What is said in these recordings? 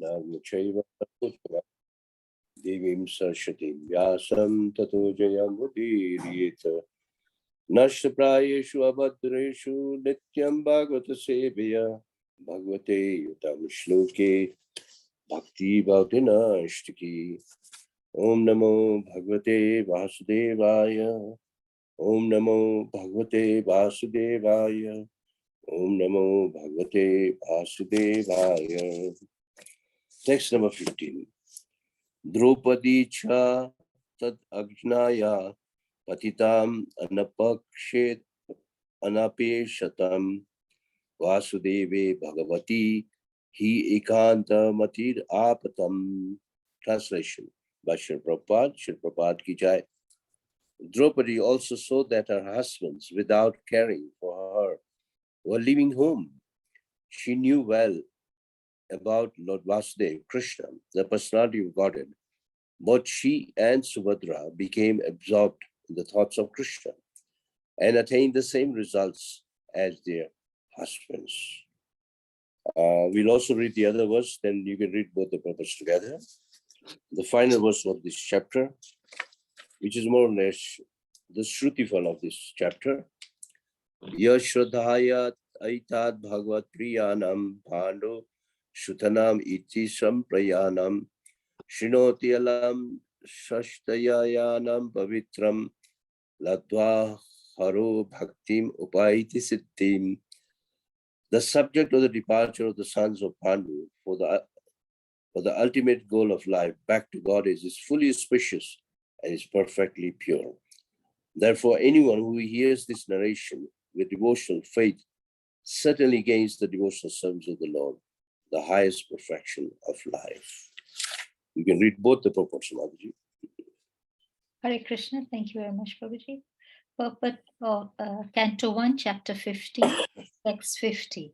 Narmachaiva Devim Sarshati Vyasam Tato Jayamudiriyeta Nashtaprayeshu Abhadreshu Nityam Bhagavata Sevaya Bhagavate Yutam Shloke Bhakti Bhautina Ashtaki Om Namo Bhagavate Vasudevaya Om Namo Bhagavate Vasudevaya Om Namo Bhagavate Vasudevaya. Text number 15. Draupadi cha tad ajnaya patitam anapakshet anapeshatam vasudeve bhagavati hi ekanta matir apatam. Translation by Srila Prabhupada. Srila Prabhupada ki jai. Draupadi also saw that her husbands, without caring for her, were leaving home. She knew well about Lord Vasudeva, Krishna, the personality of Godhead. Both she and Subhadra became absorbed in the thoughts of Krishna and attained the same results as their husbands. We'll also read the other verse, then you can read both the purpose together. The final verse of this chapter, which is more or less the Shrutifal of this chapter. Yashradhaya aitad bhagavad priyanam bhando shutanam iti samprayanam Shinoti alam shashtayayanam pavitram ladva haro bhaktim upaiti siddhim. The subject of the departure of the sons of Pandu for the ultimate goal of life, back to God, is fully auspicious and is perfectly pure. Therefore, anyone who hears this narration with devotional faith certainly gains the devotional service of the Lord, the highest perfection of life. You can read both the purports, Madhuji. Hare Krishna, thank you very much, Prabhuji. Purport of Canto 1, Chapter 15, Text 50.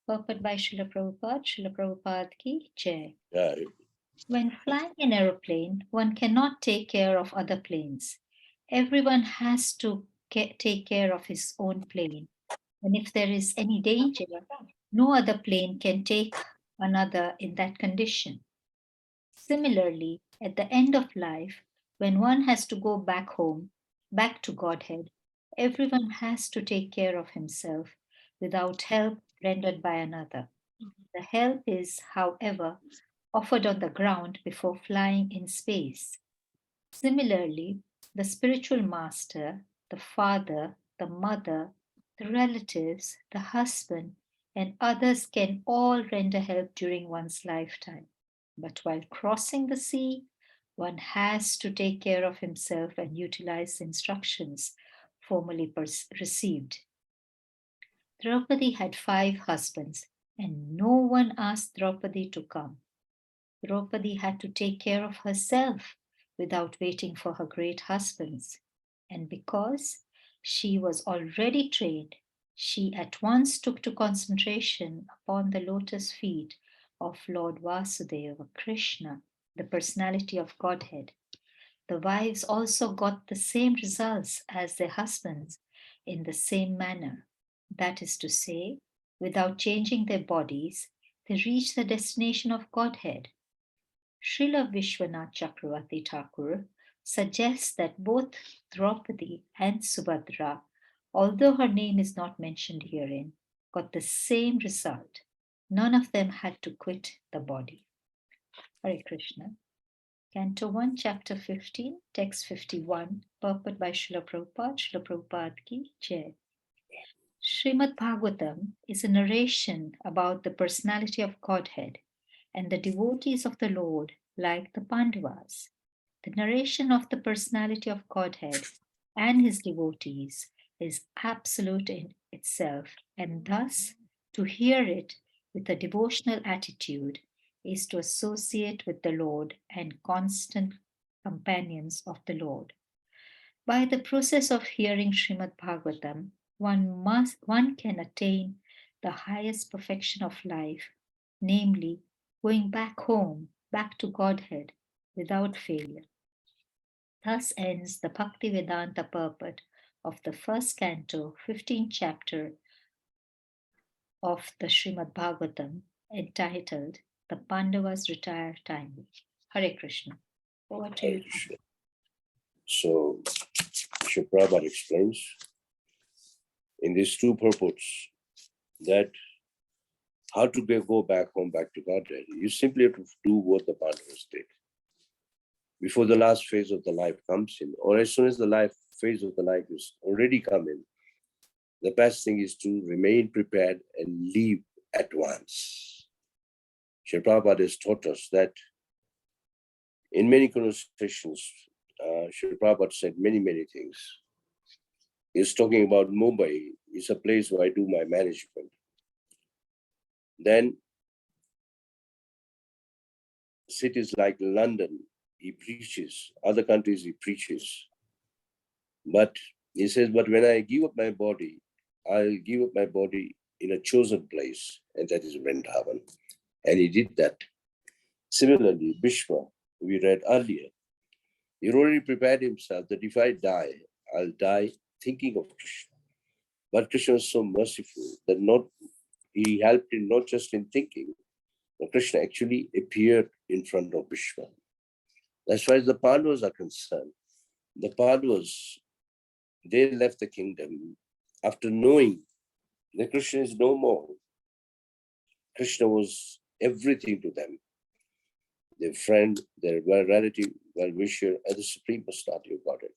Purport by Srila Prabhupada, Srila Prabhupada ki jai. When flying an aeroplane, one cannot take care of other planes. Everyone has to take care of his own plane. And if there is any danger, no other plane can take another in that condition. Similarly, at the end of life, when one has to go back home, back to Godhead, everyone has to take care of himself without help rendered by another. The help is, however, offered on the ground before flying in space. Similarly, the spiritual master, the father, the mother, the relatives, the husband, and others can all render help during one's lifetime. But while crossing the sea, one has to take care of himself and utilize the instructions formally received. Draupadi had 5 husbands, and no one asked Draupadi to come. Draupadi had to take care of herself without waiting for her great husbands. And because she was already trained, she at once took to concentration upon the lotus feet of Lord Vasudeva, Krishna, the personality of Godhead. The wives also got the same results as their husbands in the same manner. That is to say, without changing their bodies, they reached the destination of Godhead. Srila Vishwanath Chakravarti Thakur suggests that both Draupadi and Subhadra, although her name is not mentioned herein, got the same result. None of them had to quit the body. Hare Krishna. Canto 1, Chapter 15, Text 51, purport by Srila Prabhupada, Srila Prabhupada ki jai. Srimad Bhagavatam is a narration about the personality of Godhead and the devotees of the Lord like the Pandavas. The narration of the personality of Godhead and his devotees is absolute in itself, and thus to hear it with a devotional attitude is to associate with the Lord and constant companions of the Lord. By the process of hearing Srimad Bhagavatam, one can attain the highest perfection of life, namely going back home, back to Godhead without failure. Thus ends the Bhakti Vedanta purport of the first canto, 15th chapter of the Srimad Bhagavatam, entitled the Pandavas retire timely. Hare Krishna. Over to you. So, Srila Prabhupada explains in these two purports that how to go back home, back to Godhead. You simply have to do what the Pandavas did. Before the last phase of the life comes in, or as soon as the phase of the life is already come in, the best thing is to remain prepared and leave at once. Srila Prabhupada has taught us that in many conversations, Srila Prabhupada said many things. He's talking about Mumbai. It's a place where I do my management. Then cities like London, he preaches. Other countries, he preaches. But he says, but when I give up my body, I'll give up my body in a chosen place, and that is Vrindavan. And he did that. Similarly, Bhishma, we read earlier, he already prepared himself that if I die, I'll die thinking of Krishna. But Krishna was so merciful that he helped him not just in thinking, but Krishna actually appeared in front of Bhishma. As far as the Pandavas are concerned, the Pandavas, they left the kingdom after knowing that Krishna is no more. Krishna was everything to them. Their friend, their relative, well-wisher, and the Supreme Personality of Godhead.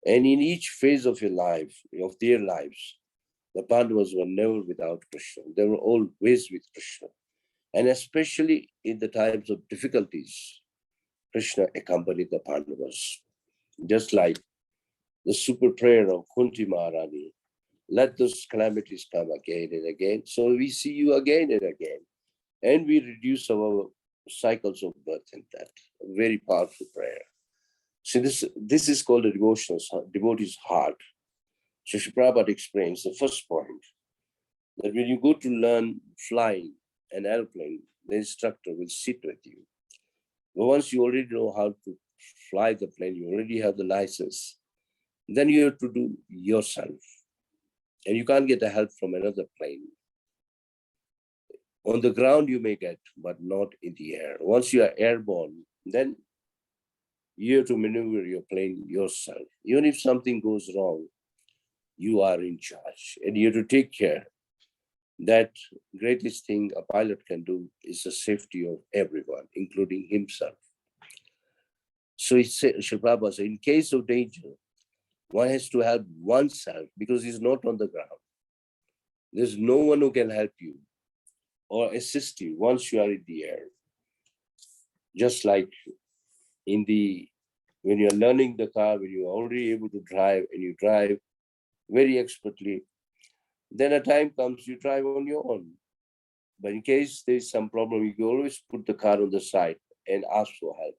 And in each phase of your life, of their lives, the Pandavas were never without Krishna. They were always with Krishna. And especially in the times of difficulties, Krishna accompanied the Pandavas. Just like the super prayer of Kunti Maharani, let those calamities come again and again, so we see you again and again. And we reduce our cycles of birth in that. A very powerful prayer. So this is called a devotee's heart. So Srila Prabhupada explains the first point, that when you go to learn flying an airplane, the instructor will sit with you. But once you already know how to fly the plane, you already have the license, then you have to do yourself. And you can't get the help from another plane. On the ground you may get, but not in the air. Once you are airborne, then you have to maneuver your plane yourself. Even if something goes wrong, you are in charge and you have to take care. That greatest thing a pilot can do is the safety of everyone, including himself. So Srila Prabhupada said, in case of danger, one has to help oneself because he's not on the ground. There's no one who can help you or assist you once you are in the air. Just like when you're learning the car, when you're already able to drive and you drive very expertly, then a time comes you drive on your own. But in case there's some problem, you can always put the car on the side and ask for help.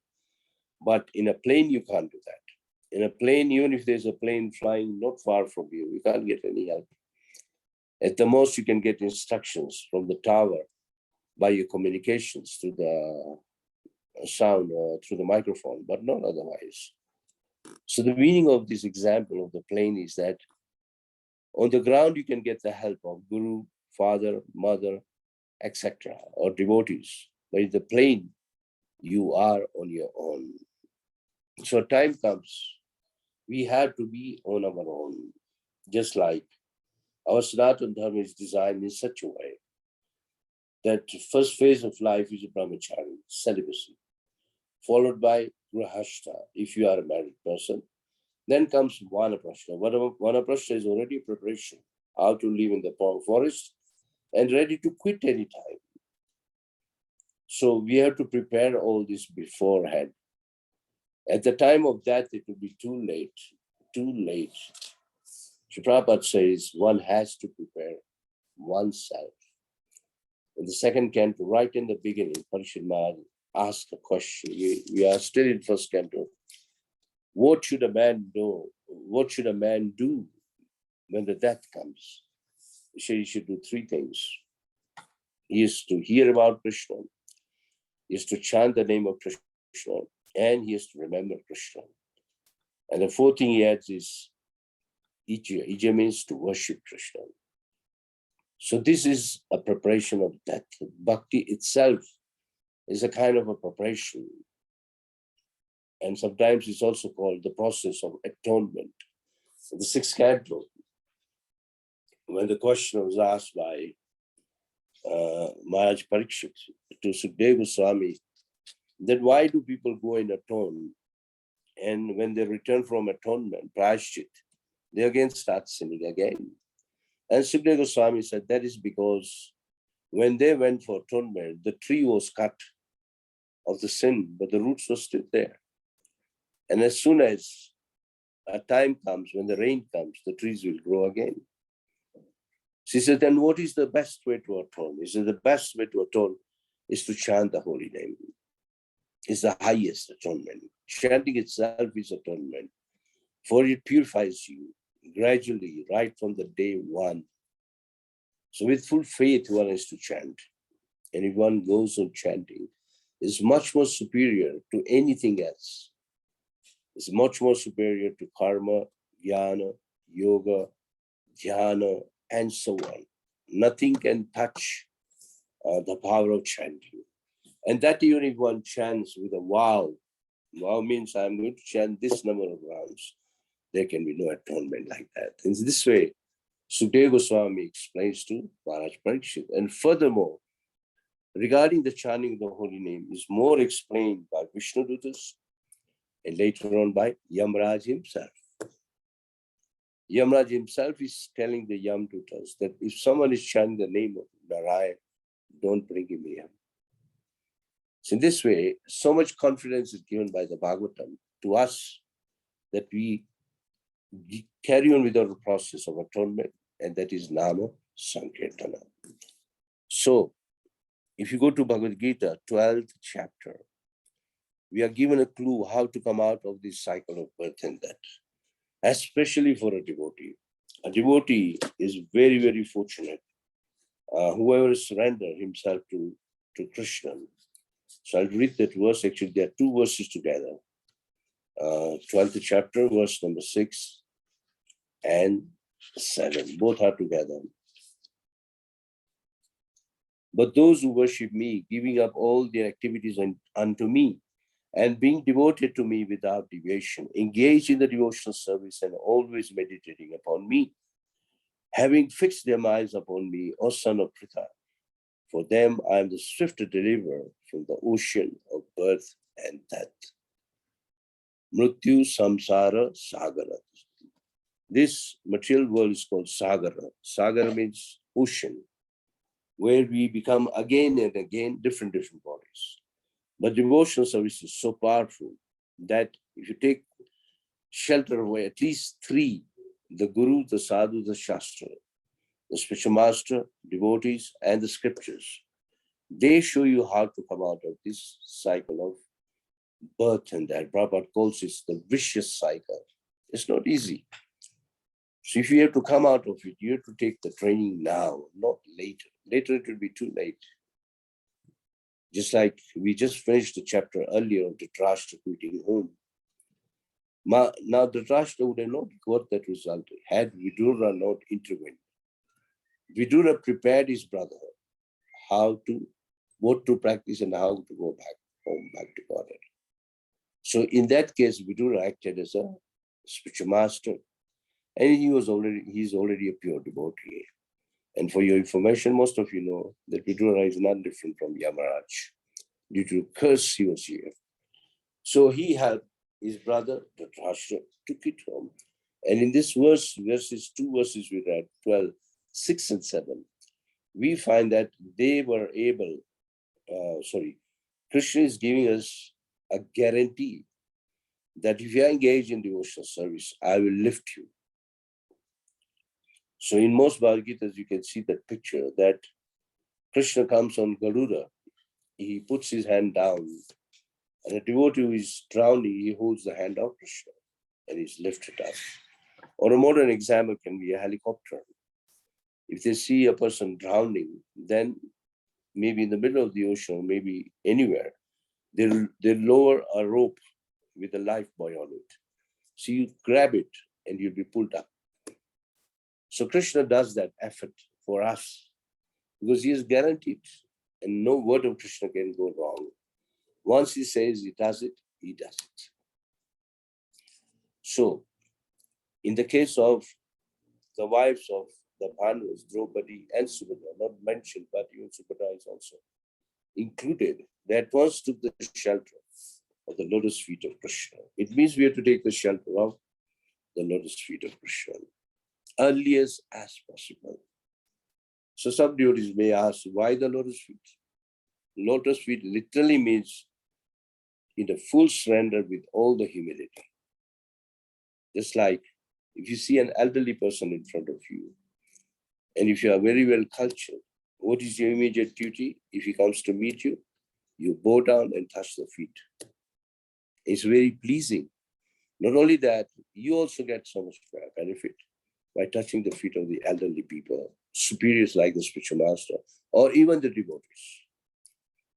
But in a plane, you can't do that. In a plane, even if there's a plane flying not far from you, you can't get any help. At the most, you can get instructions from the tower by your communications through the sound or through the microphone, but not otherwise. So the meaning of this example of the plane is that on the ground, you can get the help of guru, father, mother, etc., or devotees. But in the plane, you are on your own. So time comes, we have to be on our own. Just like our Sanatana Dharma is designed in such a way that the first phase of life is a brahmachari, celibacy, followed by grahastha, if you are a married person. Then comes vanaprastha. Vanaprastha is already preparation, how to live in the forest and ready to quit anytime. So we have to prepare all this beforehand. At the time of death, it will be too late, too late. Srila Prabhupada says one has to prepare oneself. In the second canto, right in the beginning, Parishad Maharaj asked a question. We are still in first canto. What should a man do? What should a man do when the death comes? He should do three things. He is to hear about Krishna, he is to chant the name of Krishna, and he has to remember Krishna. And the fourth thing he adds is Ija. Ija means to worship Krishna. So this is a preparation of death. Bhakti itself is a kind of a preparation. And sometimes it's also called the process of atonement. The sixth canto, when the question was asked by Maharaj Parikshit to Sukadeva Goswami, that why do people go and atone? And when they return from atonement, prayashchit, they again start sinning again. And Sukadeva Goswami said that is because when they went for atonement, the tree was cut of the sin, but the roots were still there. And as soon as a time comes, when the rain comes, the trees will grow again. She said, then what is the best way to atone? He said, the best way to atone is to chant the holy name. It's the highest atonement. Chanting itself is atonement, for it purifies you gradually, right from the day one. So with full faith, one is to chant. And if one goes on chanting, it's much more superior to anything else. It's much more superior to karma, jnana, yoga, dhyana, and so on. Nothing can touch the power of chanting. And that even if one chants with a vow, vow means I'm going to chant this number of rounds, there can be no atonement like that. In this way, Sukadeva Goswami explains to Maharaj Parikshit. And furthermore, regarding the chanting of the holy name is more explained by Vishnu Dutas and later on by Yamraj himself. Yamraj himself is telling the Yamdutas that if someone is chanting the name of Narayan, don't bring him here. So in this way, so much confidence is given by the Bhagavatam to us that we carry on with our process of atonement, and that is Nama Sankirtana. So, if you go to Bhagavad Gita, 12th chapter, we are given a clue how to come out of this cycle of birth and death, especially for a devotee. A devotee is very, very fortunate. Whoever surrenders himself to Krishna. So I'll read that verse. Actually, there are two verses together. 12th chapter, verse number 6 and 7. Both are together. But those who worship me, giving up all their activities unto me, and being devoted to me without deviation, engaged in the devotional service and always meditating upon me, having fixed their minds upon me, O son of Pritha, for them I am the swift deliverer from the ocean of birth and death. Mrityu samsara sagara. This material world is called sagara. Sagara means ocean, where we become again and again different bodies. But devotional service is so powerful that if you take shelter of at least three, the Guru, the Sadhu, the Shastra, the spiritual master, devotees, and the scriptures, they show you how to come out of this cycle of birth and death. Prabhupada calls it the vicious cycle. It's not easy. So if you have to come out of it, you have to take the training now, not later. Later it will be too late. Just like we just finished the chapter earlier on Dhritarashtra quitting home. Now Dhritarashtra would have not got that result had Vidura not intervened. Vidura prepared his brother what to practice and how to go back home, back to Godhead. So in that case, Vidura acted as a spiritual master, and he's already a pure devotee. And for your information, most of you know that Vidura is not different from Yamaraj. Due to curse, he was here. So he helped his brother, Dhritarashtra, to quit home. And in this two verses we read, 12, 6 and 7, we find that they were able, Krishna is giving us a guarantee that if you are engaged in devotional service, I will lift you. So in most Bhagavad Gitas, you can see that picture that Krishna comes on Garuda, he puts his hand down, and a devotee who is drowning, he holds the hand of Krishna and he's lifted up. Or a modern example can be a helicopter. If they see a person drowning, then maybe in the middle of the ocean, maybe anywhere, they'll lower a rope with a life buoy on it. So you grab it and you'll be pulled up. So Krishna does that effort for us because he is guaranteed and no word of Krishna can go wrong. Once he says he does it, he does it. So, in the case of the wives of the Pandavas, Draupadi and Subhadra, not mentioned, but even Subhadra is also included, they at once took the shelter of the lotus feet of Krishna. It means we have to take the shelter of the lotus feet of Krishna earliest as possible. So some devotees may ask, why the lotus feet? Lotus feet literally means in a full surrender with all the humility. Just like if you see an elderly person in front of you, and if you are very well cultured, what is your immediate duty? If he comes to meet you, you bow down and touch the feet. It's very pleasing. Not only that, you also get so much benefit by touching the feet of the elderly people, superiors like the spiritual master, or even the devotees.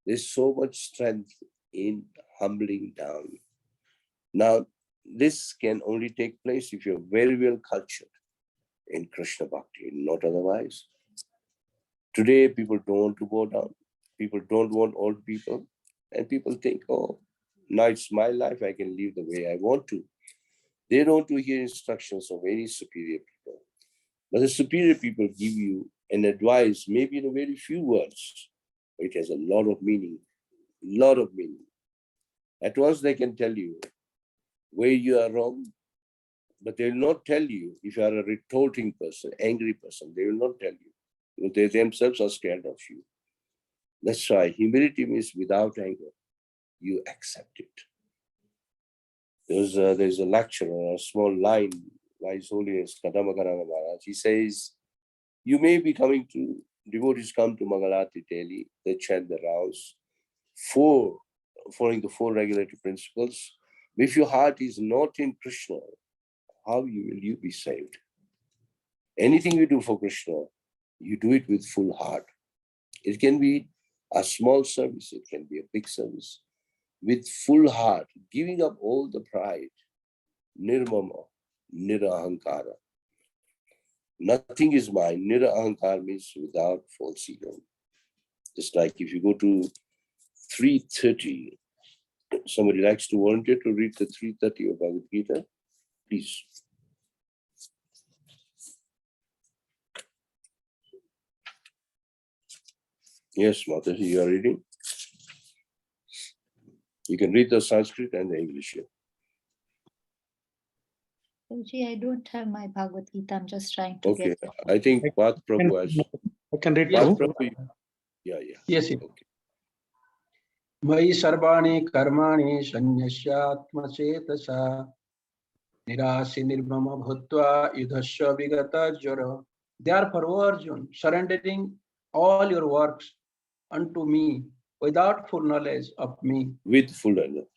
There's so much strength in humbling down. Now, this can only take place if you're very well cultured in Krishna Bhakti, not otherwise. Today, people don't want to bow down. People don't want old people. And people think, oh, now it's my life, I can live the way I want to. They don't want to hear instructions of any superior people. But the superior people give you an advice, maybe in a very few words. It has a lot of meaning, lot of meaning. At once they can tell you where you are wrong, but they will not tell you if you are a retorting person, angry person. They will not tell you. Because they themselves are scared of you. That's why humility means without anger, you accept it. There's a lecture, a small line by His Holiness Kadamakarana Maharaj. He says, you may be coming to, devotees come to Mangalati daily, they chant the rounds, following the four regulatory principles. If your heart is not in Krishna, how will you be saved? Anything you do for Krishna, you do it with full heart. It can be a small service, it can be a big service. With full heart, giving up all the pride, nirmama, nirahankara. Nothing is mine. Nirahankara means without false ego. Just like if you go to 3:30, somebody likes to volunteer to read the 3:30 of Bhagavad Gita, please. Yes, Mataji, you are reading. You can read the Sanskrit and the English here. Prabhuji, I don't have my Bhagavad Gita. I'm just trying to Okay, get. I think Path Prabhu has. I can read Path too. Prabhu, yeah. Yes. Okay. Mai sarvani karmani sanyasyaatmasetasa nirasi nirmama bhutva yudhasya vigata jara. Therefore, O Arjun, surrendering all your works unto me without full knowledge of me. With full knowledge.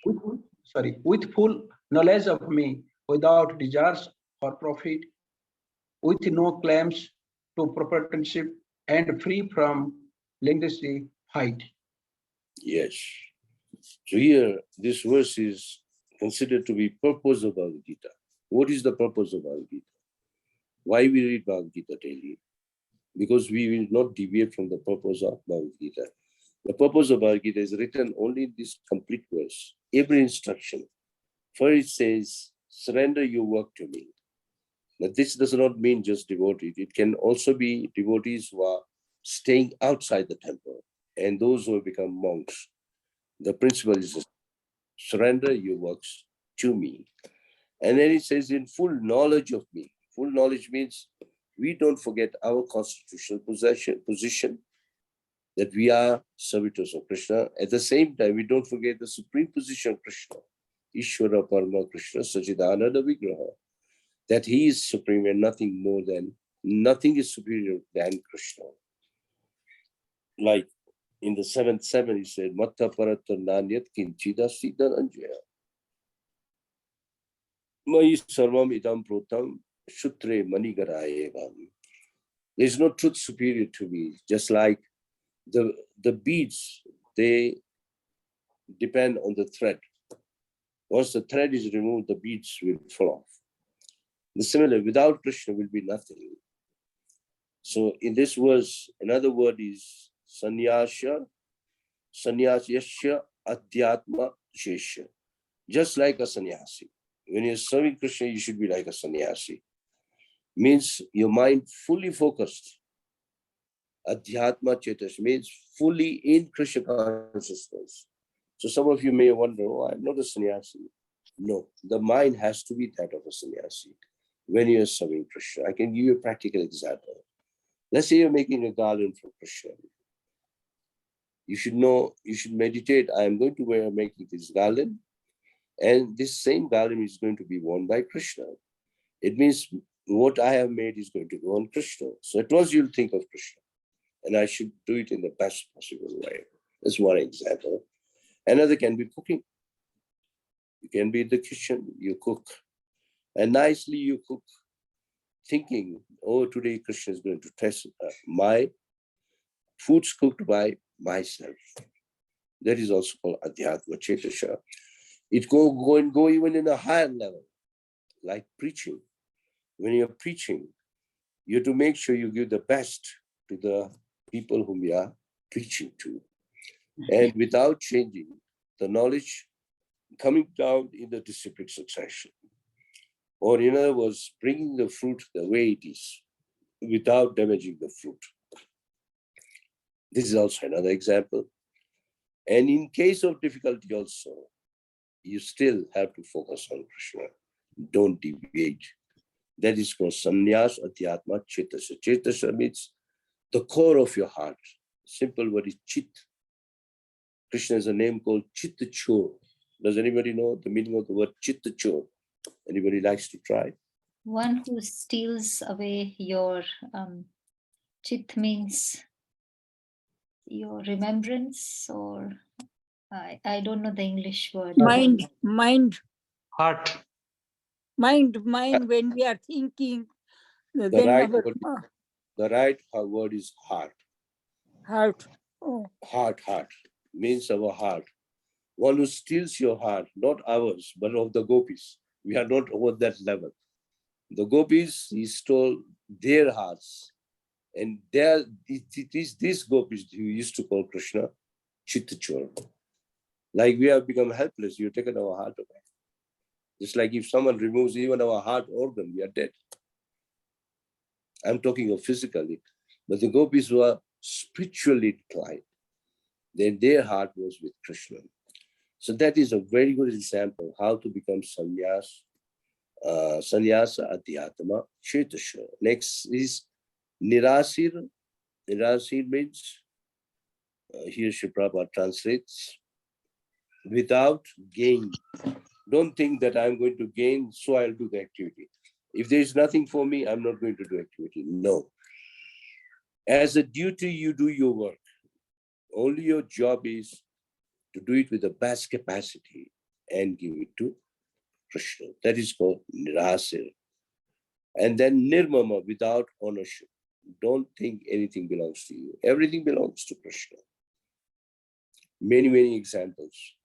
With full knowledge of me, without desires for profit, with no claims to proprietorship, and free from linguistic height. Yes. So here, this verse is considered to be purpose of Bhagavad Gita. What is the purpose of Bhagavad Gita? Why we read Bhagavad Gita daily? Because we will not deviate from the purpose of Bhagavad Gita. The purpose of Bhagavad Gita is written only in this complete verse. Every instruction. First it says, surrender your work to me. Now this does not mean just devotees. It can also be devotees who are staying outside the temple and those who have become monks. The principle is surrender your works to me. And then it says in full knowledge of me. Full knowledge means we don't forget our constitutional position that we are servitors of Krishna. At the same time, we don't forget the supreme position of Krishna, Ishvara Parama Krishna, Sachidananda Vigraha, that he is supreme and nothing is superior than Krishna. Like in the 7th, he said, Matta Parata Nanyat Kinchida Siddhananjaya. Mai Sarvam Idam Protam Shutre Manigarayevam. There is no truth superior to me, just like the beads, they depend on the thread. Once the thread is removed, the beads will fall off. Similarly, without Krishna will be nothing. So in this verse, another word is sannyasya sannyasya adhyatma shesha. Just like a sannyasi. When you're serving Krishna, you should be like a sannyasi. Means your mind fully focused. Adhyatma chetas means fully in Krishna consciousness. So some of you may wonder, oh, I'm not a sannyasi. No, the mind has to be that of a sannyasi when you're serving Krishna. I can give you a practical example. Let's say you're making a garland for Krishna. You should know, you should meditate. I am going to make this garland, and this same garland is going to be worn by Krishna. It means what I have made is going to go on Krishna. So at once you'll think of Krishna, and I should do it in the best possible way. That's one example. Another can be cooking. You can be in the kitchen, you cook, and nicely you cook, thinking, oh, today Krishna is going to test my food's cooked by myself. That is also called Adhyatma Chetasha. It go even in a higher level, like preaching. When you're preaching, you have to make sure you give the best to the people whom you are preaching to. And without changing the knowledge coming down in the disciplic succession. Or in other words, bringing the fruit the way it is, without damaging the fruit. This is also another example. And in case of difficulty also, you still have to focus on Krishna. Don't deviate. That is called sannyas adhyatma chetasya. Chetasya means the core of your heart. Simple word is chit. Krishna has a name called Chittachor. Does anybody know the meaning of the word Chittachor? Anybody likes to try? One who steals away your chit means your remembrance, or I don't know the English word. Mind. Heart. Mind, when we are thinking, The then right our word, the right word is heart. heart. Oh, Heart means our heart. One who steals your heart, not ours, but of the gopis. We are not over that level. The gopis, he stole their hearts. And these gopis who used to call Krishna Chittachor. Like we have become helpless, you've taken our heart away. Just like if someone removes even our heart organ, we are dead. I'm talking of physically, but the gopis were spiritually inclined. Then their heart was with Krishna. So that is a very good example how to become sannyasa adhyatma chetasya. Next is nirasir. Nirasir means, here Sri Prabhupada translates, without gain. Don't think that I'm going to gain, so I'll do the activity. If there is nothing for me, I'm not going to do activity. No. As a duty, you do your work. Only your job is to do it with the best capacity and give it to Krishna. That is called nirasir. And then nirmama, without ownership. Don't think anything belongs to you. Everything belongs to Krishna. Many examples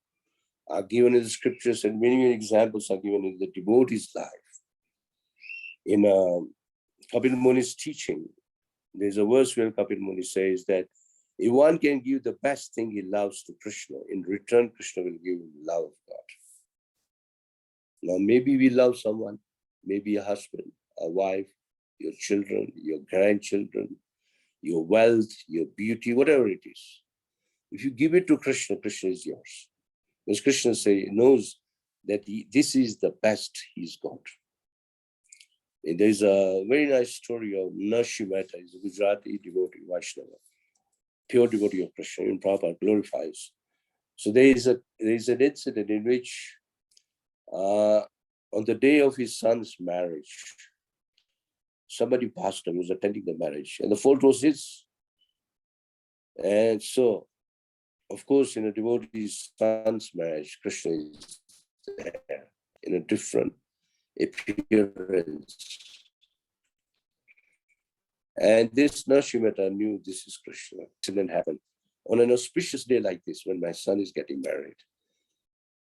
are given in the scriptures, and many examples are given in the devotee's life. In Kapil Muni's teaching, there's a verse where Kapil Muni says that if one can give the best thing he loves to Krishna, in return, Krishna will give him love of God. Now, maybe we love someone, maybe a husband, a wife, your children, your grandchildren, your wealth, your beauty, whatever it is. If you give it to Krishna, Krishna is yours. Because Krishna knows that this is the best he's got. And there's a very nice story of Narshi Mehta. He's a Gujarati devotee, Vaishnava, pure devotee of Krishna, and Prabhupada glorifies. So there is an incident in which on the day of his son's marriage, somebody passed him, was attending the marriage, and the fault was his. And so, of course, in a devotee's son's marriage, Krishna is there in a different appearance. And this Narshimata knew this is Krishna. Accident happened on an auspicious day like this when my son is getting married.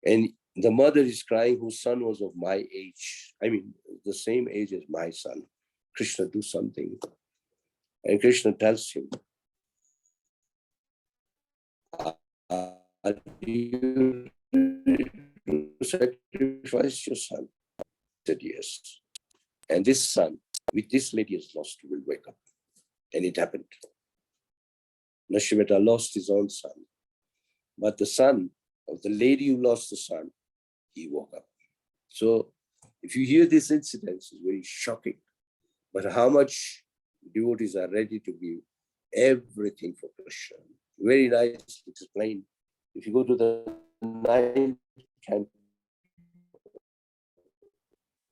And the mother is crying, whose son was of my age. I mean, the same age as my son. Krishna, do something. And Krishna tells him, Are you ready to sacrifice your son? I said yes. And this son, with this lady has lost, will wake up. And it happened. Nashimeta lost his own son. But the son of the lady who lost the son, he woke up. So if you hear this incident, it's very shocking. But how much devotees are ready to give everything for Krishna. Very nice, explained. If you go to the ninth canto,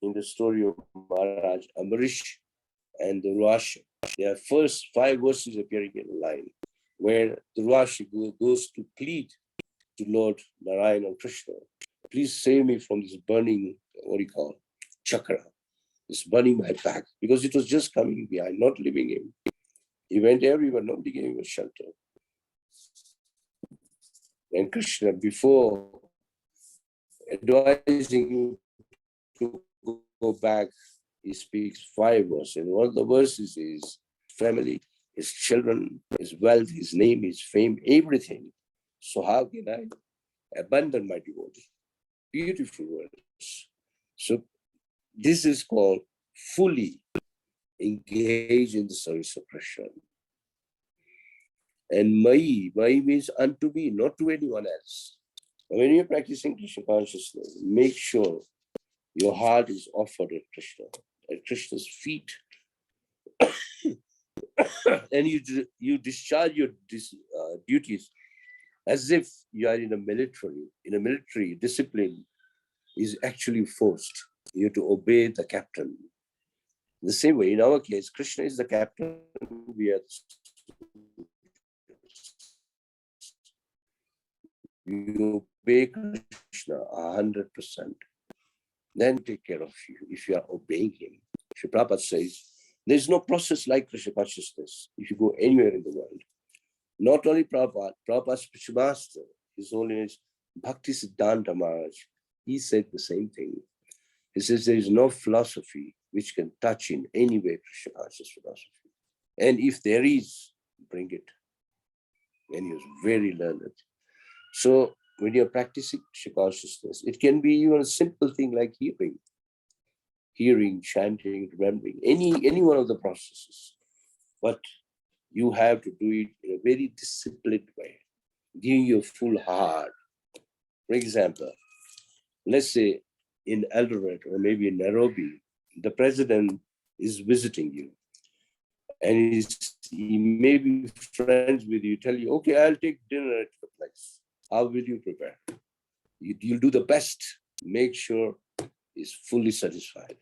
in the story of Maharaj Amrish and the Rashi, there are first 5 verses appearing in a line, where the Rashi goes to plead to Lord Narayana Krishna, please save me from this burning, what do you call, chakra. It's burning my back, because it was just coming behind, not leaving him. He went everywhere, nobody gave him a shelter. And Krishna, before advising him to go back, he speaks 5 verses. And one of the verses is family, his children, his wealth, his name, his fame, everything. So how can I abandon my devotee? Beautiful words. So this is called fully engage in the service of Krishna. And Mai means unto me, not to anyone else. When you're practicing Krishna consciousness, make sure your heart is offered at Krishna, at Krishna's feet. And you discharge your duties as if you are in a military. In a military, discipline is actually forced. You have to obey the captain. The same way, in our case, Krishna is the captain. We are you obey Krishna 100%. Then take care of you if you are obeying him. Sri Prabhupada says, there's no process like Krishna consciousness if you go anywhere in the world. Not only Prabhupada, Prabhupada's spiritual master, His Holiness Bhakti Siddhanta Maharaj, he said the same thing. He says there is no philosophy which can touch in any way Krishna conscious philosophy. And if there is, bring it. And he was very learned. So when you're practicing Krishna consciousness, it can be even a simple thing like hearing, chanting, remembering, any one of the processes. But you have to do it in a very disciplined way, giving your full heart. For example, let's say in Eldoret or maybe in Nairobi, the president is visiting you and he may be friends with you, tell you, okay, I'll take dinner at your place. How will you prepare? You'll do the best, make sure he's fully satisfied.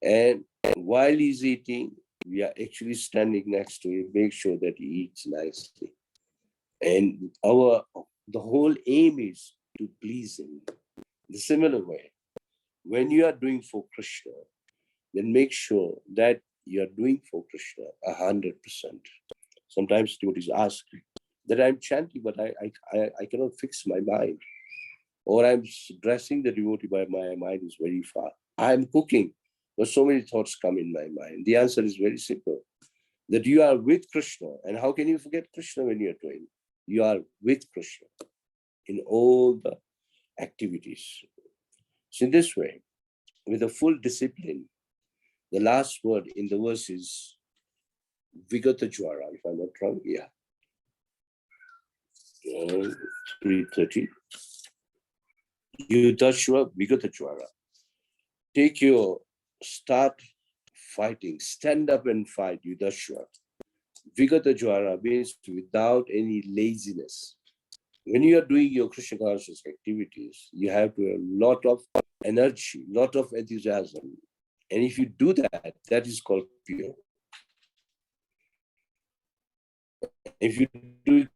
And while he's eating, we are actually standing next to him, make sure that he eats nicely. And the whole aim is to please him. The similar way, when you are doing for Krishna, then make sure that you are doing for Krishna 100%. Sometimes devotees ask that I'm chanting, but I cannot fix my mind. Or I'm dressing the devotee, but my mind is very far. I'm cooking, but so many thoughts come in my mind. The answer is very simple, that you are with Krishna. And how can you forget Krishna when you're doing? You are with Krishna in all the activities. So in this way, with a full discipline, the last word in the verse is Vigata Jwara, if I'm not wrong, yeah. 3:30. Yudhashva Vigata Jwara. Start fighting, stand up and fight, Yudhashva. Vigata Jwara means without any laziness. When you are doing your Krishna conscious activities, you have to have a lot of energy, lot of enthusiasm. And if you do that, that is called pure. If you do it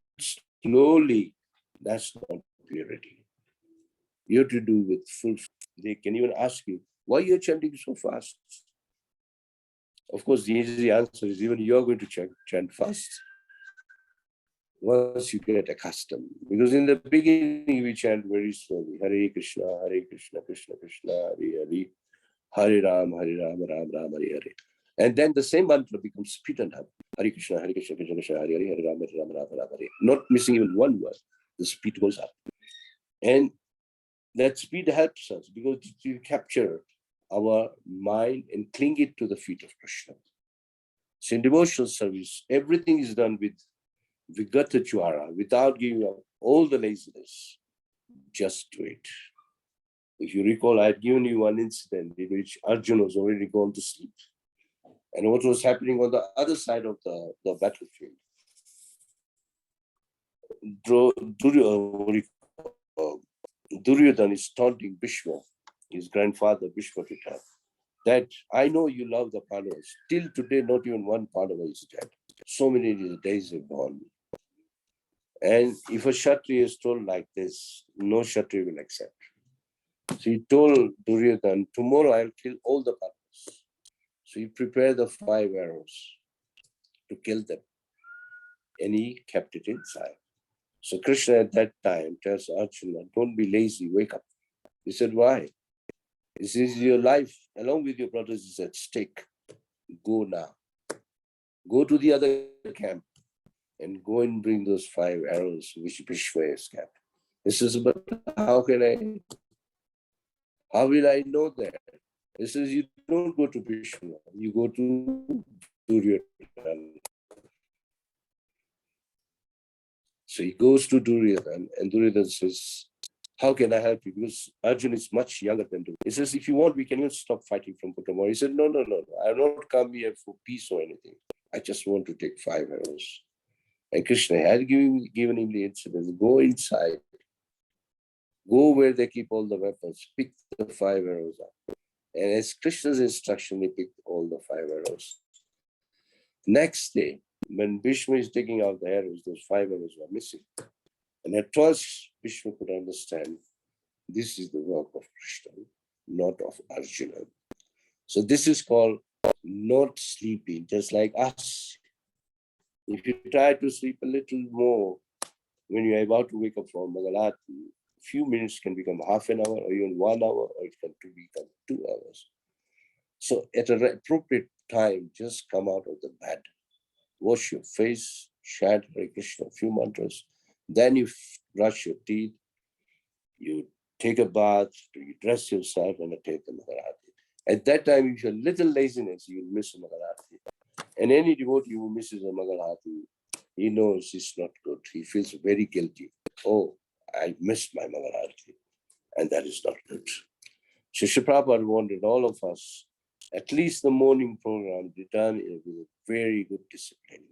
slowly, that's not purity. You have to do with full. They can even ask you, why you're chanting so fast? Of course, the easy answer is even you're going to chant fast once you get accustomed. Because in the beginning, we chant very slowly. Hare Krishna, Krishna Krishna, Hare Hare, Hare Ram, Ram Ram, Hare Hare. And then the same mantra becomes speeded up. Hare Krishna, Krishna Krishna, Hare Hare, Hare Ram, Ram Ram, Hare Hare. Not missing even one word. the speed goes up. And that speed helps us because it will capture our mind and cling it to the feet of Krishna. So in devotional service, everything is done with Vigata Jwara, without giving up all the laziness. Just do it. If you recall, I had given you one incident in which Arjuna was already gone to sleep. And what was happening on the other side of the battlefield? Duryodhana is taunting Bhishma, his grandfather Bhishma, that I know you love the Pandavas. Till today, not even one Pandava is dead. So many days have gone. And if a Kshatriya is told like this, no Kshatriya will accept. So he told Duryodhana, tomorrow I'll kill all the Pandavas. So he prepared the 5 arrows to kill them. And he kept it inside. So Krishna at that time tells Arjuna, don't be lazy, wake up. He said, why? This is your life, along with your brothers, is at stake. Go now. Go to the other camp and go and bring those 5 arrows which Bhishma has kept. He says, but how will I know that? He says, you don't go to Bhishma, you go to Duryodhana. So he goes to Duryodhana, and Duryodhana says, how can I help you? Because Arjuna is much younger than Duryodhana. He says, if you want, we can even stop fighting from tomorrow. He said, no. I have not come here for peace or anything. I just want to take 5 arrows. And Krishna had given him the incident. Go inside. Go where they keep all the weapons. Pick the 5 arrows up. And as Krishna's instruction, he picked all the 5 arrows. Next day, when Bhishma is taking out the arrows, those 5 arrows were missing. And at first, Bhishma could understand this is the work of Krishna, not of Arjuna. So this is called not sleeping, just like us. If you try to sleep a little more when you're about to wake up from Mangalarati, few minutes can become half an hour or even 1 hour, or it can become 2 hours. So at an appropriate time, just come out of the bed, wash your face, chant Hare Krishna, a few mantras, then you brush your teeth, you take a bath, you dress yourself and take the Mangalarati. At that time, if you're a little laziness, you'll miss a Mangalarati. And any devotee who misses a Mangalarati, he knows it's not good. He feels very guilty. Oh, I missed my Mangalarati. And that is not good. So Srila Prabhupada wanted all of us, at least the morning program, be done with a very good discipline.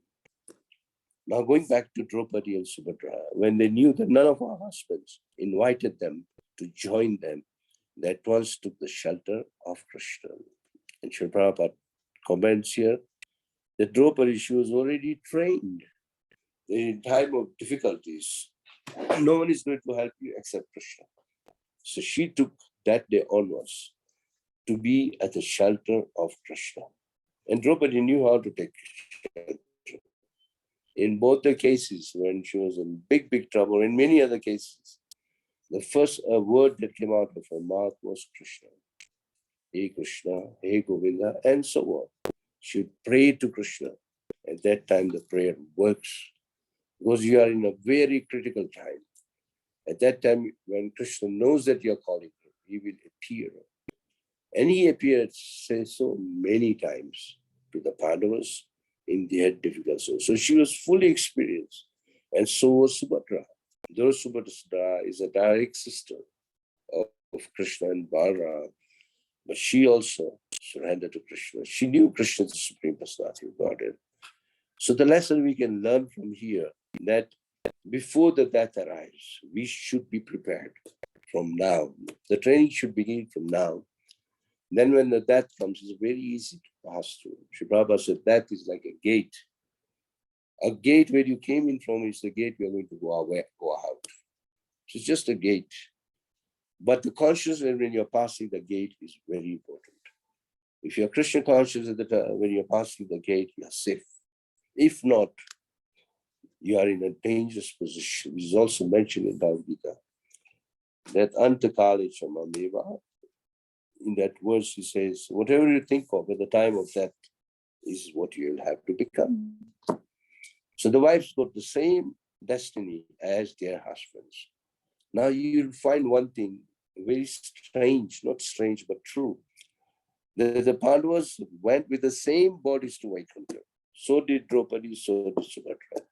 Now going back to Draupadi and Subhadra, when they knew that none of our husbands invited them to join them, they at once took the shelter of Krishna. And Srila Prabhupada comments here that Draupadi, she was already trained. In time of difficulties, no one is going to help you except Krishna. So she took that day onwards to be at the shelter of Krishna. And Draupadi knew how to take shelter. In both the cases, when she was in big trouble, in many other cases, the first word that came out of her mouth was Krishna. Hey Krishna, hey Govinda, and so on. She would pray to Krishna. At that time, the prayer works because you are in a very critical time. At that time, when Krishna knows that you are calling him, he will appear. And he appeared, say, so many times to the Pandavas in their difficulties. So she was fully experienced. And so was Subhadra. Though Subhadra is a direct sister of Krishna and Balram, but she also surrendered to Krishna. She knew Krishna is the Supreme Personality of Godhead. So the lesson we can learn from here, that before the death arrives, we should be prepared from now. The training should begin from now. Then when the death comes, it's very easy to pass through. Srila Prabhupada said death is like a gate. A gate where you came in from is the gate we are going to go out. So it's just a gate. But the consciousness when you're passing the gate is very important. If you're Krishna conscious at the time, when you're passing the gate, you're safe. If not, you are in a dangerous position. This is also mentioned in Bhagavad Gita. That antakale chamameva. In that verse, he says, whatever you think of at the time of death is what you will have to become. So the wives got the same destiny as their husbands. Now you'll find one thing very strange, not strange, but true. The Pandavas went with the same bodies to Vaikuntha. So did Draupadi, so did Subhadra.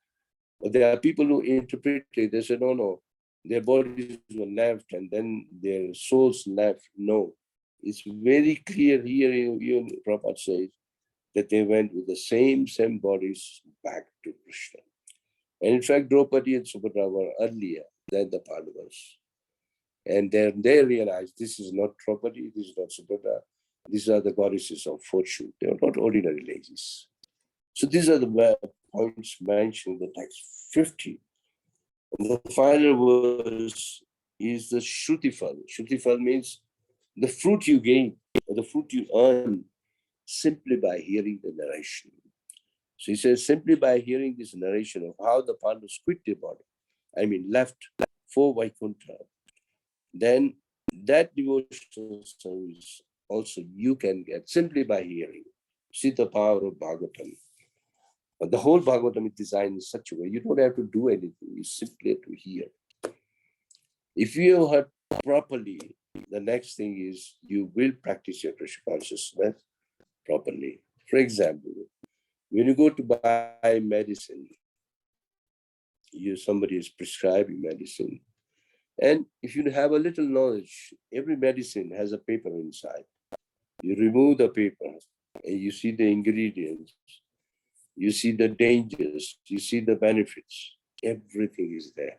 But there are people who interpret it, they say, no, their bodies were left and then their souls left. No, it's very clear here, even Prabhupada says, that they went with the same bodies back to Krishna. And in fact, Draupadi and Subhadra were earlier than the Pandavas. And then they realized this is not Draupadi, this is not Subhadra, these are the goddesses of fortune. They are not ordinary ladies. So these are the points mentioned in the text 50. And the final verse is the Shrutifal. Shrutifal means the fruit you gain, or the fruit you earn simply by hearing the narration. So he says, simply by hearing this narration of how the Pandavas quit their body, left for Vaikuntha, then that devotional service also you can get simply by hearing. See the power of Bhagavatam. But the whole Bhagavatam is designed in such a way, you don't have to do anything, you simply have to hear. If you heard properly, the next thing is you will practice your Krishna consciousness properly. For example, when you go to buy medicine, somebody is prescribing medicine. And if you have a little knowledge, every medicine has a paper inside. You remove the paper and you see the ingredients, you see the dangers, you see the benefits, everything is there.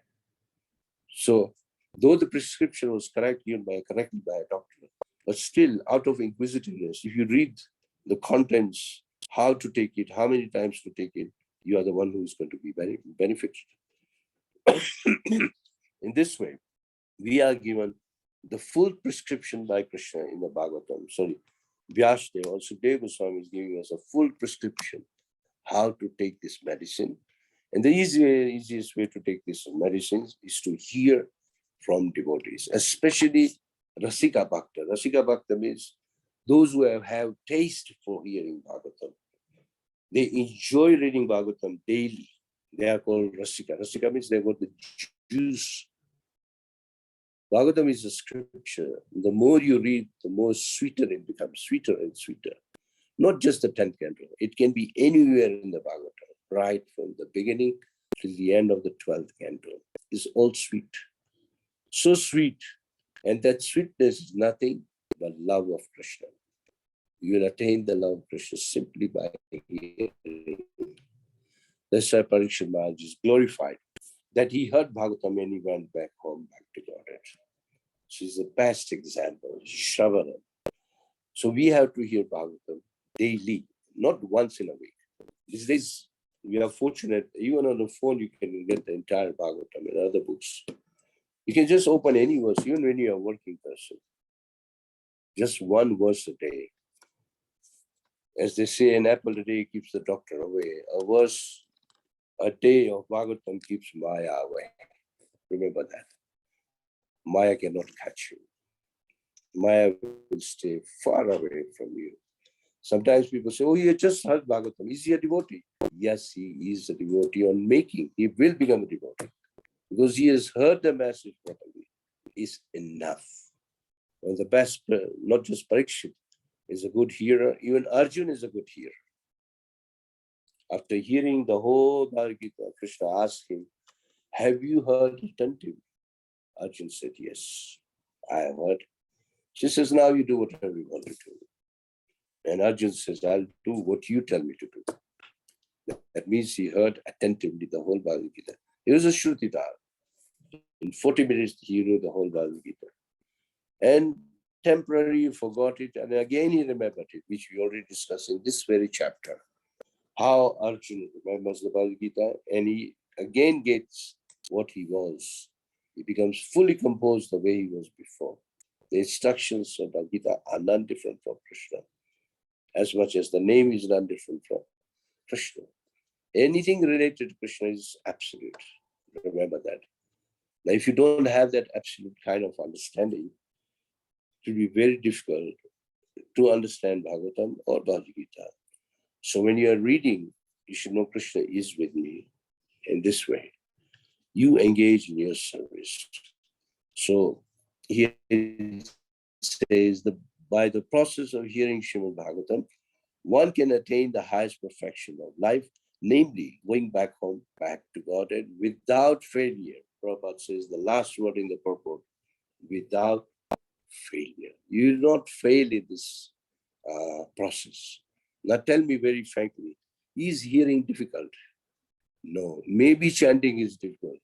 So though the prescription was corrected by a doctor, but still out of inquisitiveness, if you read the contents, how to take it, how many times to take it, you are the one who is going to be benefited. In this way, we are given the full prescription by Krishna in the Bhagavatam. Sorry, Vyasdev, also Deva Goswami is giving us a full prescription how to take this medicine. And the easiest way to take this medicines is to hear from devotees, especially Rasika Bhakta. Rasika Bhakta means those who have taste for hearing Bhagavatam. They enjoy reading Bhagavatam daily. They are called Rasika. Rasika means they got the juice. Bhagavatam is a scripture. The more you read, the more sweeter it becomes, sweeter and sweeter. Not just the 10th canto. It can be anywhere in the Bhagavatam, right from the beginning till the end of the 12th canto. It's all sweet. So sweet. And that sweetness is nothing but love of Krishna. You will attain the love of Krishna simply by hearing. That's why Parikshit Maharaj is glorified, that he heard Bhagavatam and he went back home, back to Godhead. She's the best example, Shravana. So we have to hear Bhagavatam daily, not once in a week. These days, we are fortunate, even on the phone, you can get the entire Bhagavatam and other books. You can just open any verse, even when you are a working person. Just one verse a day. As they say, an apple a day keeps the doctor away. A verse a day of Bhagavatam keeps Maya away. Remember that. Maya cannot catch you. Maya will stay far away from you. Sometimes people say, oh, he just heard Bhagavatam. Is he a devotee? Yes, he is a devotee on making. He will become a devotee. Because he has heard the message properly. Is enough. And the best, not just Parikshit, is a good hearer. Even Arjun is a good hearer. After hearing the whole Bhagavad Gita, Krishna asked him, have you heard attentively? Arjun said, yes, I have heard. She says, now you do whatever you want to do. And Arjun says, I'll do what you tell me to do. That means he heard attentively the whole Bhagavad Gita. He was a Shrutidar. In 40 minutes, he knew the whole Bhagavad Gita. And temporarily forgot it, and again he remembered it, which we already discussed in this very chapter. How Arjuna remembers the Bhagavad Gita, and he again gets what he was. He becomes fully composed the way he was before. The instructions of Bhagavad Gita are none different from Krishna, as much as the name is none different from Krishna. Anything related to Krishna is absolute. Remember that. Now, if you don't have that absolute kind of understanding, it will be very difficult to understand Bhagavatam or Bhagavad Gita. So when you are reading, you should know Krishna is with me in this way. you engage in your service. So here it says by the process of hearing Srimad Bhagavatam, one can attain the highest perfection of life, namely going back home, back to Godhead without failure. Prabhupada says the last word in the purport, without failure. You will not fail in this process. Now tell me very frankly, is hearing difficult? No, maybe chanting is difficult,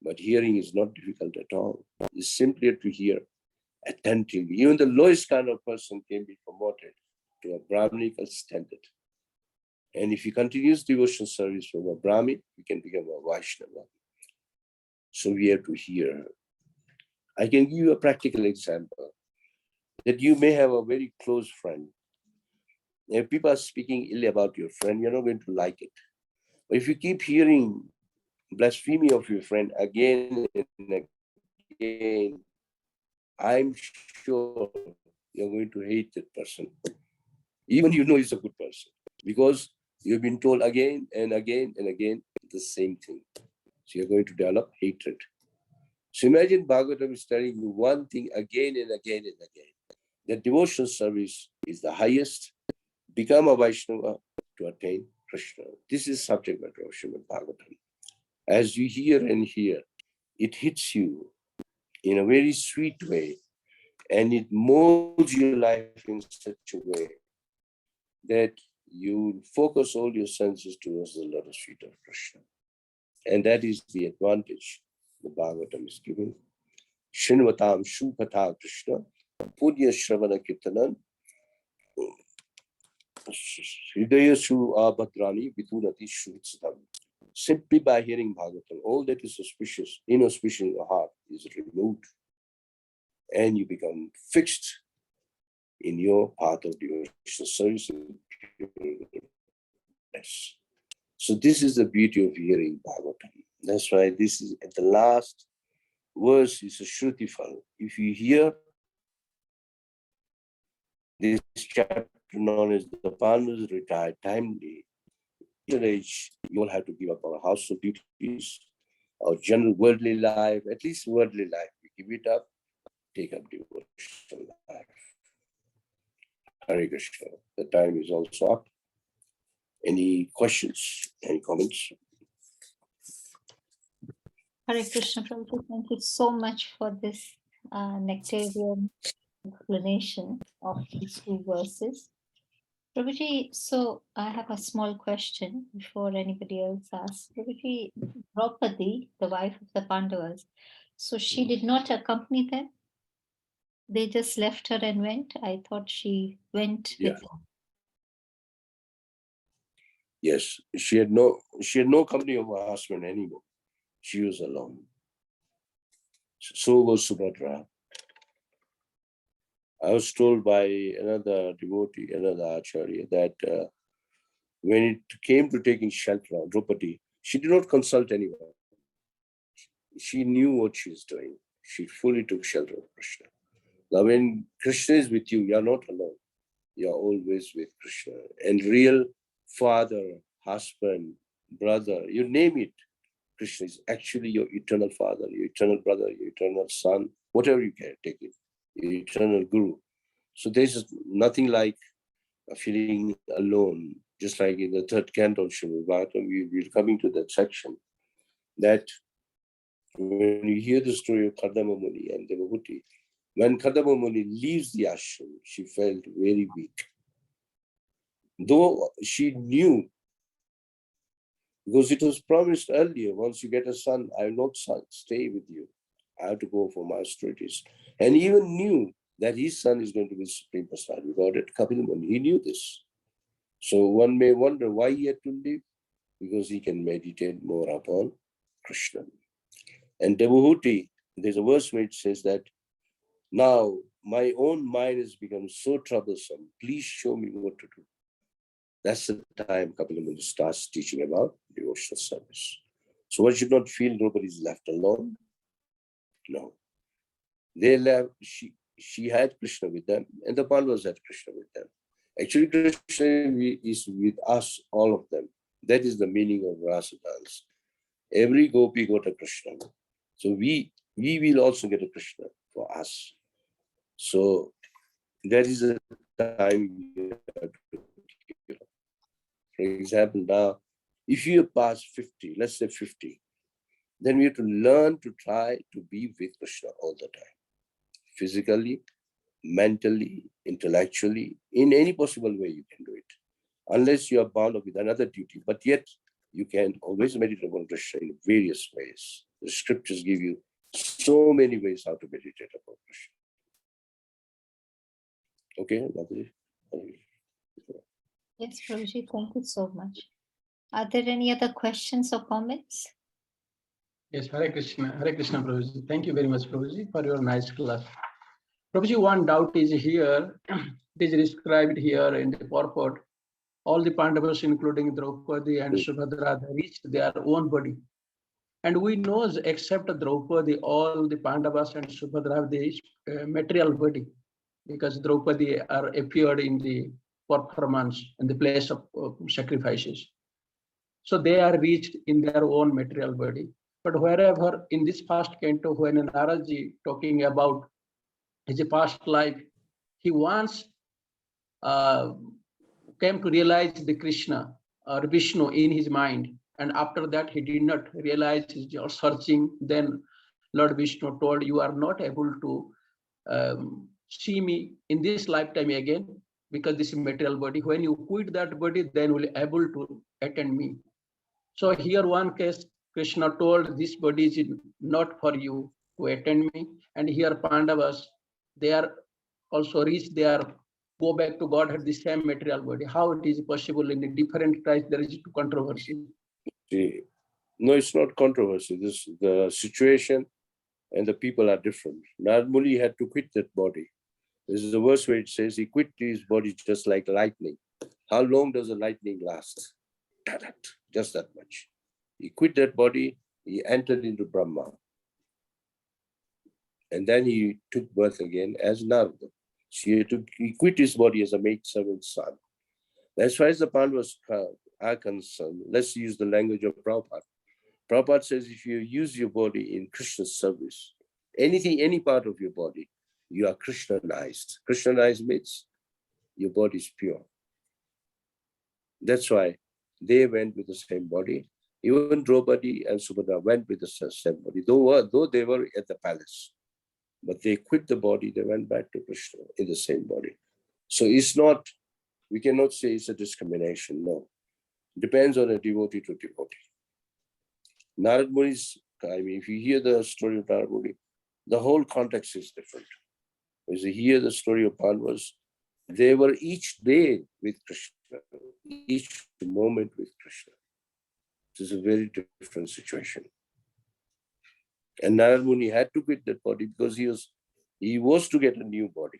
but hearing is not difficult at all. It's simply to hear attentively. Even the lowest kind of person can be promoted to a Brahminical standard. And if he continues devotion service from a Brahmin, he can become a Vaishnava. So we have to hear. I can give you a practical example that you may have a very close friend. If people are speaking ill about your friend, you're not going to like it. But if you keep hearing blasphemy of your friend again and again, I'm sure you're going to hate that person. Even you know he's a good person, because you've been told again and again and again the same thing. So you're going to develop hatred. So imagine Bhagavatam is telling you one thing again and again and again. That devotion service is the highest. Become a Vaishnava to attain Krishna. This is subject matter of Srimad Bhagavatam. As you hear and hear, it hits you in a very sweet way, and it molds your life in such a way that you focus all your senses towards the lotus feet of Krishna. And that is the advantage the Bhagavatam is giving. Shinvatam Shukatha Krishna, Punya Shravana Kirtanan, Hridaya Shu Abhadrani, Vidunati Shuvitsitam. Simply by hearing Bhagavatam, all that is suspicious, inauspicious in your heart is removed, and you become fixed in your path of devotional service. So this is the beauty of hearing Bhagavatam. That's why this is at the last verse is a Shrutifal. If you hear this chapter known as the Pandavas retired timely, in your age, you will have to give up our household duties, our general worldly life, at least worldly life. You give it up, take up devotional life. Hare Krishna. The time is also up. Any questions? Any comments? Hare Krishna, Prabhuji, thank you so much for this nectarian explanation of these two verses. Prabhuji, so I have a small question before anybody else asks. Prabhuji, Draupadi, the wife of the Pandavas, so she did not accompany them? They just left her and went? I thought she went with them. Yes, she had no company of her husband anymore. She was alone. So was Subhadra. I was told by another devotee, another acharya, that when it came to taking shelter of Draupadi, she did not consult anyone. She knew what she was doing. She fully took shelter of Krishna. Now, when Krishna is with you, you are not alone. You are always with Krishna. And real father, husband, brother, you name it, Krishna is actually your eternal father, your eternal brother, your eternal son, whatever you can take it, your eternal guru. So there's nothing like feeling alone, just like in the third canto of Srimad Bhagavatam, we're coming to that section, that when you hear the story of Kardama Muni and Devahuti, when Kardama Muni leaves the ashram, she felt very weak. Though she knew, because it was promised earlier, once you get a son, I will not stay with you. I have to go for my austerities. And he even knew that his son is going to be Supreme Personality. We got it, Kapil Muni. He knew this. So one may wonder why he had to leave, because he can meditate more upon Krishna. And Devahuti, there's a verse where it says that, now my own mind has become so troublesome. Please show me what to do. That's the time Kapila Muni starts teaching about devotional service. So one should not feel nobody's left alone. No. They left, she had Krishna with them, and the Pandavas had Krishna with them. Actually, Krishna is with us, all of them. That is the meaning of Rasa dance. Every gopi got a Krishna. So we will also get a Krishna for us. So there is a time you have to, for example, now, if you pass 50, let's say 50, then we have to learn to try to be with Krishna all the time. Physically, mentally, intellectually, in any possible way you can do it. Unless you are bound up with another duty, but yet you can always meditate upon Krishna in various ways. The scriptures give you so many ways how to meditate upon Krishna. Okay, Madhuri? Yes, Prabhuji, thank you so much. Are there any other questions or comments? Yes, Hare Krishna, Prabhuji. Thank you very much, Prabhuji, for your nice class. Prabhuji, one doubt is here. It is described here in the purport. All the Pandavas, including Draupadi and Subhadra, they reached their own body. And we know, except Draupadi, all the Pandavas and Subhadra have the material body, because Draupadi are appeared in the performance in the place of sacrifices. So they are reached in their own material body. But wherever in this past canto, when Naraji talking about his past life, he once came to realize the Krishna or Vishnu in his mind. And after that, he did not realize his searching. Then Lord Vishnu told, you are not able to see me in this lifetime again, because this is material body. When you quit that body, then you will be able to attend me. So here one case, Krishna told, this body is not for you to attend me. And here Pandavas, they are also reached their go back to God had the same material body. How it is possible in a different type? There is controversy. No, it's not controversy. The situation and the people are different. Narad Muni had to quit that body. This is the verse where it says he quit his body just like lightning. How long does a lightning last? Just that much. He quit that body, he entered into Brahma. And then he took birth again as Narada. So he quit his body as a maidservant's son. As far as the Pandavas are concerned, let's use the language of Prabhupada. Prabhupada says if you use your body in Krishna's service, anything, any part of your body, you are Krishnanized. Krishnanized means your body is pure. That's why they went with the same body. Even Draupadi and Subhadra went with the same body, though they were at the palace. But they quit the body, they went back to Krishna in the same body. So it's not, we cannot say it's a discrimination, no. Depends on a devotee to devotee. Narad Muni's, if you hear the story of Narad Muni, the whole context is different. As you hear the story of Pandavas, they were each day with Krishna, each moment with Krishna. This is a very different situation. And Narad Muni had to quit that body because he was to get a new body,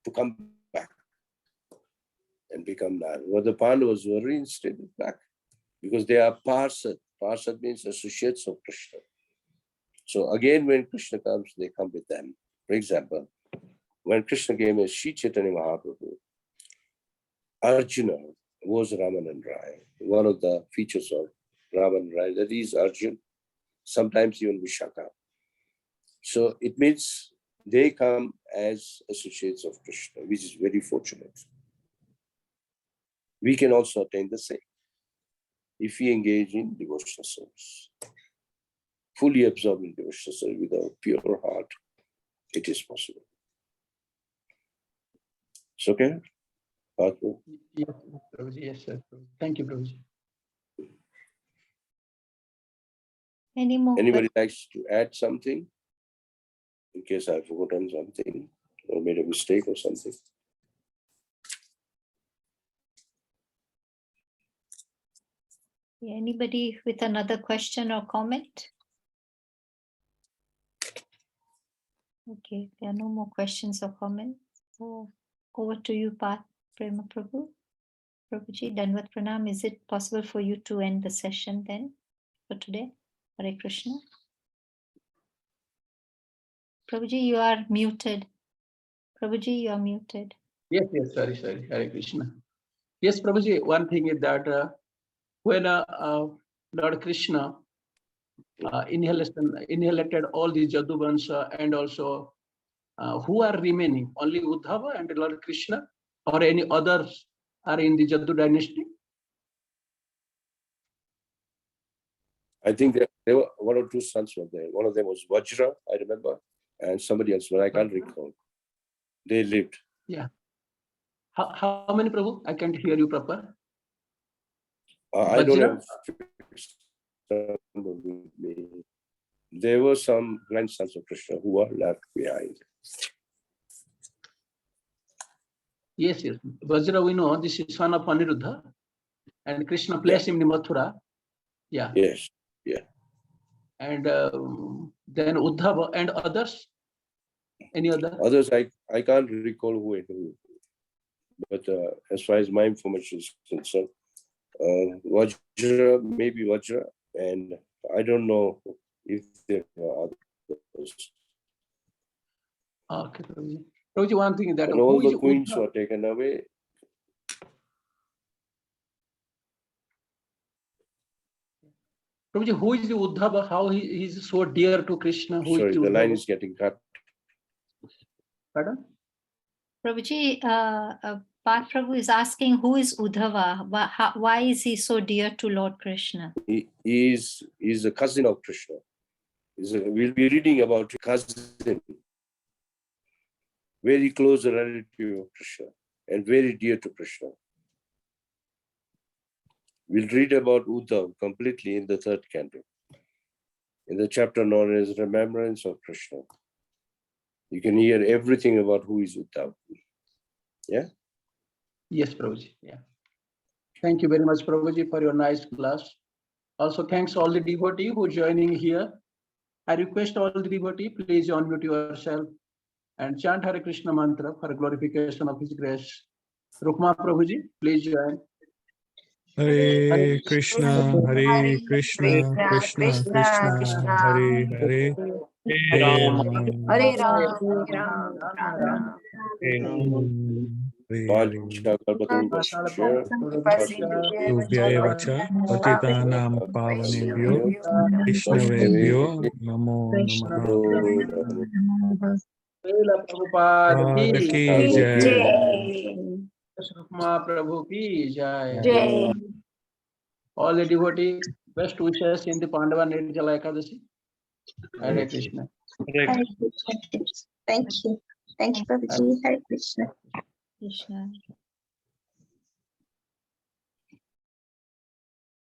to come back and become Narad. But the Pandavas were reinstated back because they are Parsad. Parsad means associates of Krishna. So again, when Krishna comes, they come with them. For example, when Krishna came as Sri Chaitanya Mahaprabhu, Arjuna was Ramanan Rai. One of the features of Ramanan Rai, that is Arjuna, sometimes even Vishaka. So it means they come as associates of Krishna, which is very fortunate. We can also attain the same if we engage in devotional service. Fully absorbed in devotional service with a pure heart, it is possible. It's okay? Yes, Prabhuji. Yes, sir. Thank you, Prabhuji. Any more Anybody likes to add something? In case I've forgotten something or made a mistake or something. Anybody with another question or comment? Okay, there are no more questions or comments. So over to you, Prema Prabhu. Prabhuji, Danvat Pranam. Is it possible for you to end the session then for today? Hare Krishna. Prabhuji, you are muted. Prabhuji, you are muted. Yes, sorry, Hare Krishna. Yes, Prabhuji, one thing is that when Lord Krishna inhalated all the Jaduvansha, and also who are remaining? Only Uddhava and Lord Krishna, or any others are in the Jadu dynasty? I think there were one or two sons were there. One of them was Vajra, I remember, and somebody else, but I can't recall. They lived. Yeah. How many, Prabhu? I can't hear you proper. I don't Vajra? have fixed number with me. There were some grandsons of Krishna who are left behind. Yes, yes. Vajra, we know this is son of Aniruddha, and Krishna placed him in Mathura. Yeah. Yes, yeah. And then Uddhava and others. Any other? Others, I can't recall who. But as far as my information is concerned, Vajra, maybe Vajra, and I don't know if there are others. Okay, Prabhuji. Prabhuji, one thing that And all who is the queens Uddhava? were taken away. Prabhuji, who is the Uddhava? How he is so dear to Krishna? Who Sorry, is the the line Uddhava? is getting cut. Pardon? Prabhuji, Path Prabhu is asking who is Uddhava? Why is he so dear to Lord Krishna? He is a cousin of Krishna. We'll be reading about a cousin, very close relative of Krishna and very dear to Krishna. We'll read about Uddhav completely in the third canto, in the chapter known as Remembrance of Krishna. You can hear everything about who is Uddhav. Yeah? Yes, Prabhuji. Yeah. Thank you very much, Prabhuji, for your nice class. Also, thanks all the devotees who joining here. I request all the devotees, please unmute yourself and chant Hare Krishna mantra for glorification of His grace. Rukma Prabhuji, please join. Hare Krishna, Hare Krishna, Krishna Krishna, Hare Hare, Hare Ram, Hare Ram, Ram. Hare Hare. Tubhyaya vacha, patitanam pavanebhyo, Vishnavebhyo, namo namaha. Srila Prabhupada Pada ki ki jai. Rukma Prabhu ki jai. Jai. All the devotees, best wishes in the Pandava Nirjala Ekadashi. Hare Krishna. Hare Krishna. Thank you. Thank you, Prabhuji. Hare Krishna. Krishna.